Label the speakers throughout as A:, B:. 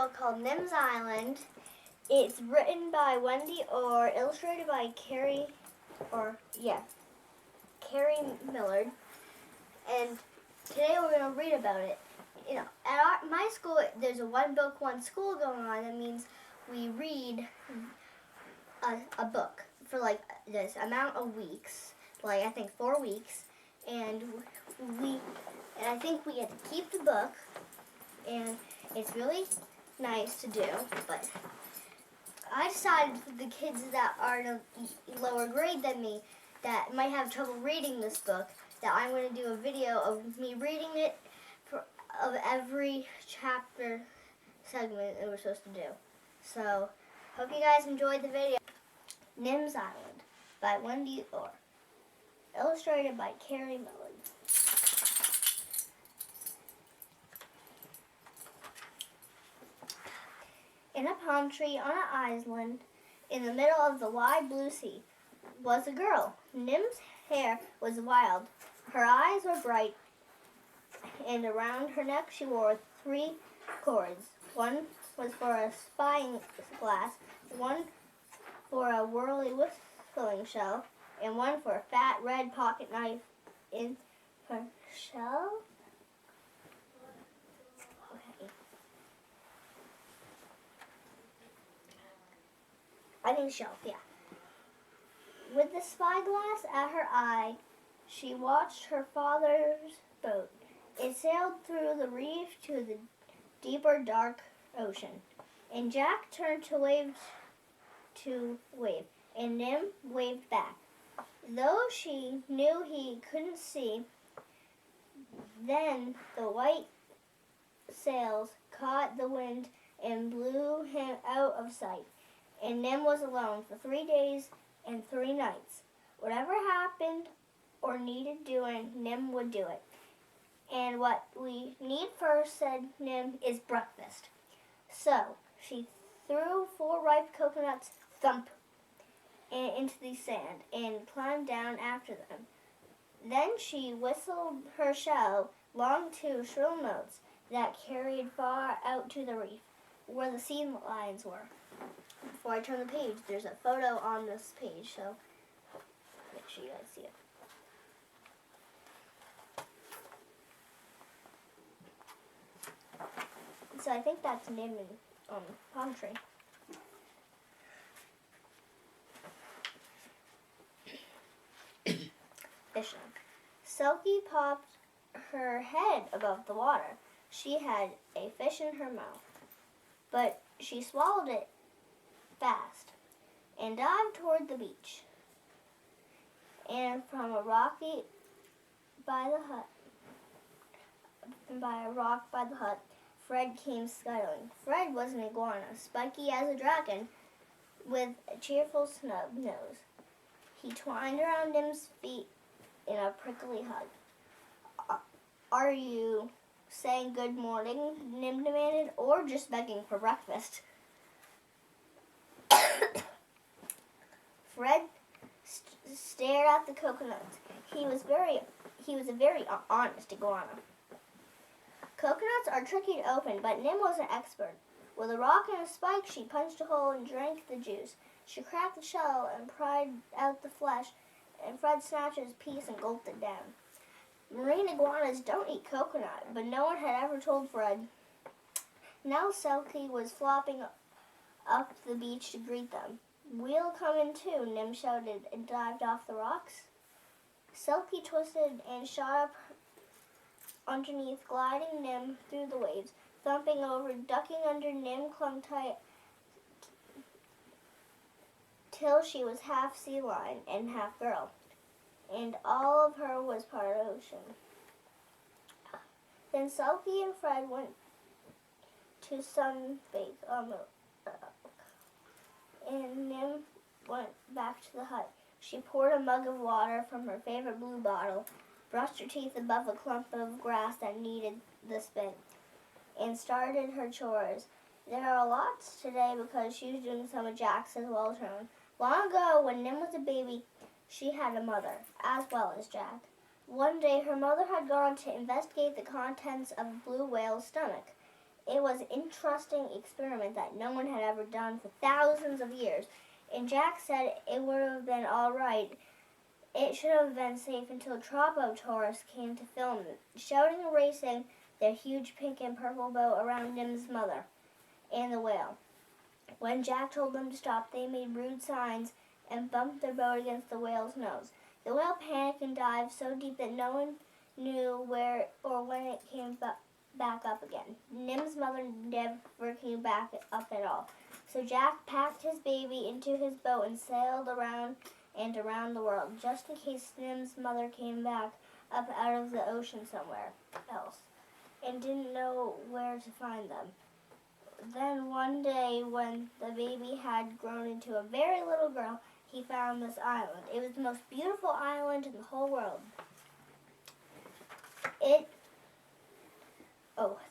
A: book called Nim's Island. It's written by Wendy Orr, illustrated by Carrie Millard. And today we're going to read about it. You know, at my school, there's a one book, one school going on. That means we read a book for like this amount of weeks, like I think 4 weeks, and I think we get to keep the book, and it's really nice to do. But I decided for the kids that are in a lower grade than me that might have trouble reading this book, that I'm going to do a video of me reading it of every chapter segment that we're supposed to do. So, hope you guys enjoyed the video. Nim's Island by Wendy Orr, illustrated by Carrie Millard. In a palm tree on an island in the middle of the wide blue sea was a girl. Nim's hair was wild, her eyes were bright, and around her neck she wore 3 cords. One was for a spying glass, one for a whirly whistling shell, and one for a fat red pocket knife in her shell. Okay. I think shelf, yeah. With the spyglass at her eye, she watched her father's boat. It sailed through the reef to the deeper, dark ocean, and Jack turned to wave, and Nim waved back. Though she knew he couldn't see, then the white sails caught the wind and blew him out of sight, and Nim was alone for 3 days and 3 nights. Whatever happened or needed doing, Nim would do it. And what we need first, said Nim, is breakfast. So she threw 4 ripe coconuts, thump, into the sand and climbed down after them. Then she whistled her shell long 2 shrill notes that carried far out to the reef, where the sea lions were. Before I turn the page, there's a photo on this page, so make sure you guys see it. So I think that's Nim and palm tree. Fishing. Selkie popped her head above the water. She had a fish in her mouth, but she swallowed it fast and dived toward the beach. And from a rock by the hut, Fred came scuttling. Fred was an iguana, spiky as a dragon, with a cheerful snub nose. He twined around Nim's feet in a prickly hug. Are you saying good morning, Nim demanded, or just begging for breakfast? Fred stared at the coconuts. He was a very honest iguana. Coconuts are tricky to open, but Nim was an expert. With a rock and a spike, she punched a hole and drank the juice. She cracked the shell and pried out the flesh, and Fred snatched his piece and gulped it down. Marine iguanas don't eat coconut, but no one had ever told Fred. Now Selkie was flopping up the beach to greet them. We'll come in too, Nim shouted and dived off the rocks. Selkie twisted and shot up underneath, gliding Nim through the waves, thumping over, ducking under. Nim clung tight till she was half sea lion and half girl, and all of her was part ocean. Then Selkie and Fred went to sunbathe on the and Nim went back to the hut. She poured a mug of water from her favorite blue bottle, brushed her teeth above a clump of grass that needed the spit, and started her chores. There are lots today because she was doing some of Jack's as well as her own. Long ago, when Nim was a baby, she had a mother, as well as Jack. One day, her mother had gone to investigate the contents of a blue whale's stomach. It was an interesting experiment that no one had ever done for thousands of years, and Jack said it would have been all right. It should have been safe until tourists came to film it, shouting and racing their huge pink and purple boat around Nim's mother and the whale. When Jack told them to stop, they made rude signs and bumped their boat against the whale's nose. The whale panicked and dived so deep that no one knew where or when it came back up again. Nim's mother never came back up at all. So Jack packed his baby into his boat and sailed around and around the world, just in case Nim's mother came back up out of the ocean somewhere else and didn't know where to find them. Then one day, when the baby had grown into a very little girl, he found this island. It was the most beautiful island in the whole world.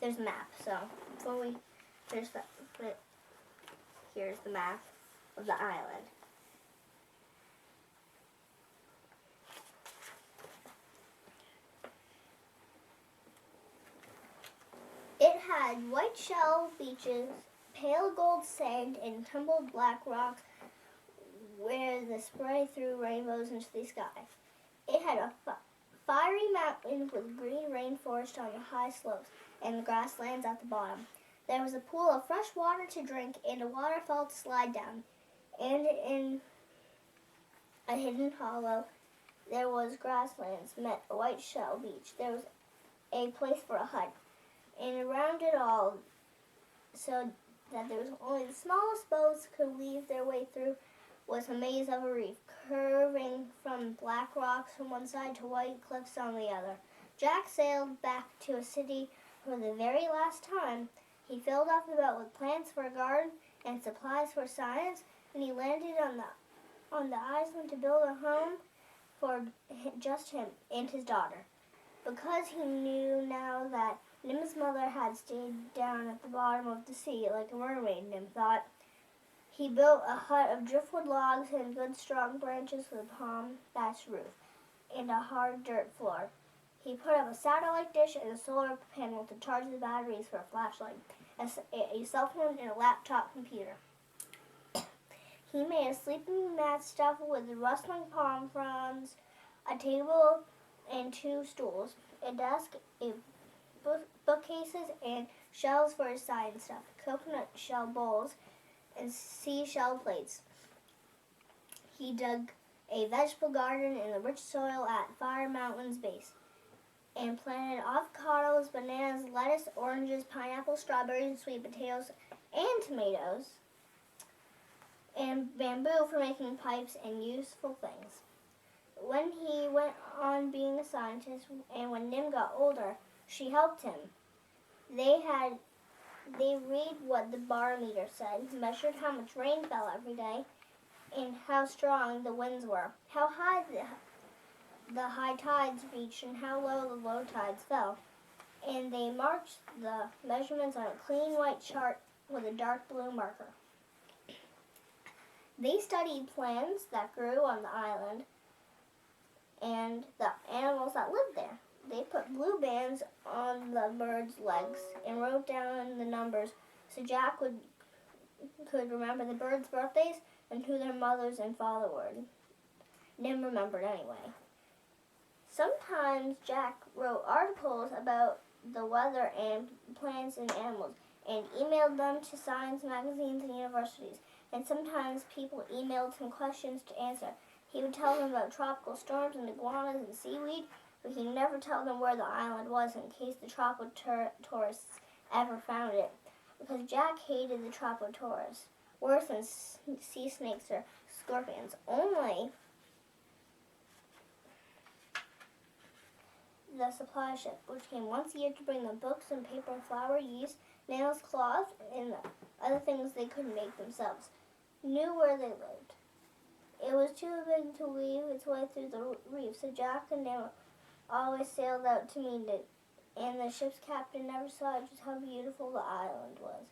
A: There's a map. So before we finish that, here's the map of the island. It had white shell beaches, pale gold sand, and tumbled black rocks where the spray threw rainbows into the sky. It had a fiery mountain with green rainforest on the high slopes and grasslands at the bottom. There was a pool of fresh water to drink and a waterfall to slide down. And in a hidden hollow, there was grasslands met a white shell beach. There was a place for a hut. And around it all, so that there was only the smallest boats could weave their way through, was a maze of a reef, curving from black rocks from one side to white cliffs on the other. Jack sailed back to a city for the very last time. He filled up the boat with plants for a garden and supplies for science, and he landed on the island to build a home for just him and his daughter. Because he knew now that Nim's mother had stayed down at the bottom of the sea like a mermaid, Nim thought, he built a hut of driftwood logs and good strong branches with a palm thatched roof and a hard dirt floor. He put up a satellite dish and a solar panel to charge the batteries for a flashlight, a cell phone, and a laptop computer. He made a sleeping mat stuffed with rustling palm fronds, a table and 2 stools, a desk, bookcases, and shelves for his science stuff, coconut shell bowls, and seashell plates. He dug a vegetable garden in the rich soil at Fire Mountain's base and planted avocados, bananas, lettuce, oranges, pineapples, strawberries, sweet potatoes, and tomatoes, and bamboo for making pipes and useful things. When he went on being a scientist and when Nim got older, she helped him. They read what the barometer said, measured how much rain fell every day, and how strong the winds were, how high the high tides reached, and how low the low tides fell. And they marked the measurements on a clean white chart with a dark blue marker. They studied plants that grew on the island and the animals that lived there. They put blue bands on the birds' legs and wrote down the numbers so Jack could remember the birds' birthdays and who their mothers and father were. Nim remembered anyway. Sometimes Jack wrote articles about the weather and plants and animals and emailed them to science magazines and universities. And sometimes people emailed him questions to answer. He would tell them about tropical storms and iguanas and seaweed, but he'd never tell them where the island was in case the tropical tourists ever found it, because Jack hated the tropical tourists, worse than sea snakes or scorpions. Only the supply ship, which came once a year to bring them books and paper, flour, yeast, nails, cloth, and other things they couldn't make themselves, knew where they lived. It was too big to weave its way through the reef, so Jack and Nim always sailed out to meet it, and the ship's captain never saw just how beautiful the island was.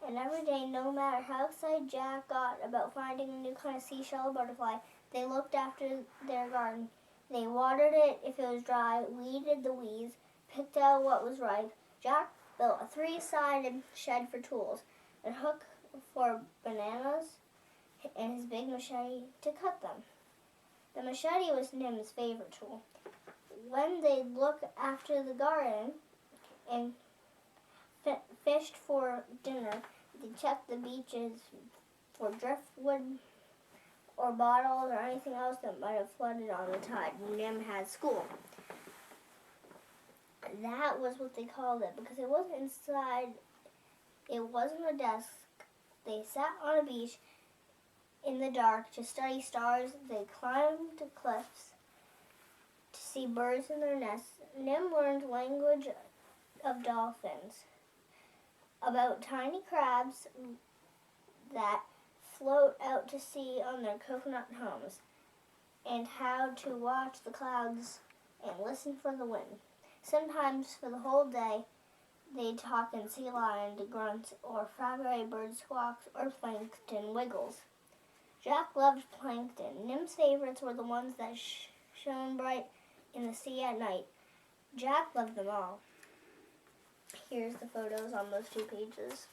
A: And every day, no matter how excited Jack got about finding a new kind of seashell or butterfly, they looked after their garden. They watered it if it was dry, weeded the weeds, picked out what was ripe. Jack built a 3-sided shed for tools, a hook for bananas, and his big machete to cut them. The machete was Nim's favorite tool. When they'd look after the garden and fished for dinner, they'd check the beaches for driftwood or bottles or anything else that might have flooded on the tide. Nim had school. That was what they called it because it wasn't inside, it wasn't a desk. They sat on a beach in the dark to study stars. They climbed cliffs to see birds in their nests. Nim learned language of dolphins, about tiny crabs that float out to sea on their coconut homes, and how to watch the clouds and listen for the wind. Sometimes for the whole day, they'd talk in sea lion grunts or froggy bird squawks or plankton wiggles. Jack loved plankton. Nim's favorites were the ones that shone bright in the sea at night. Jack loved them all. Here's the photos on those 2 pages.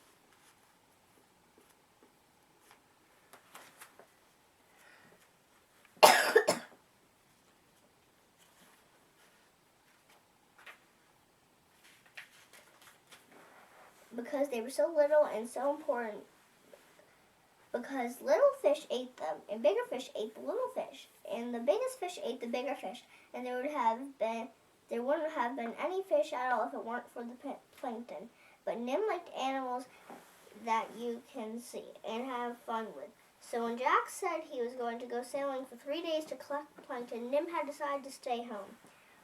A: Because they were so little and so important. Because little fish ate them, and bigger fish ate the little fish, and the biggest fish ate the bigger fish, and there wouldn't have been any fish at all if it weren't for the plankton. But Nim liked animals that you can see and have fun with. So when Jack said he was going to go sailing for 3 days to collect plankton, Nim had decided to stay home.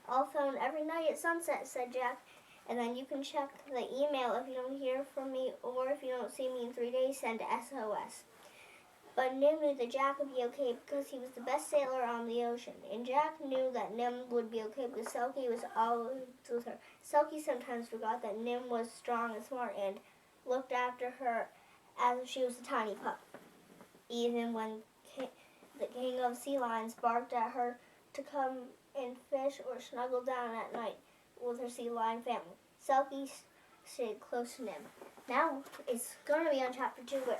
A: I'll phone every night at sunset, said Jack, and then you can check the email if you don't hear from me, or if you don't see me in 3 days, send SOS. But Nim knew that Jack would be okay because he was the best sailor on the ocean. And Jack knew that Nim would be okay because Selkie was always with her. Selkie sometimes forgot that Nim was strong and smart and looked after her as if she was a tiny pup. Even when the king of sea lions barked at her to come and fish or snuggle down at night with her sea lion family, Selkie stayed close to Nim. Now it's going to be on chapter 2 where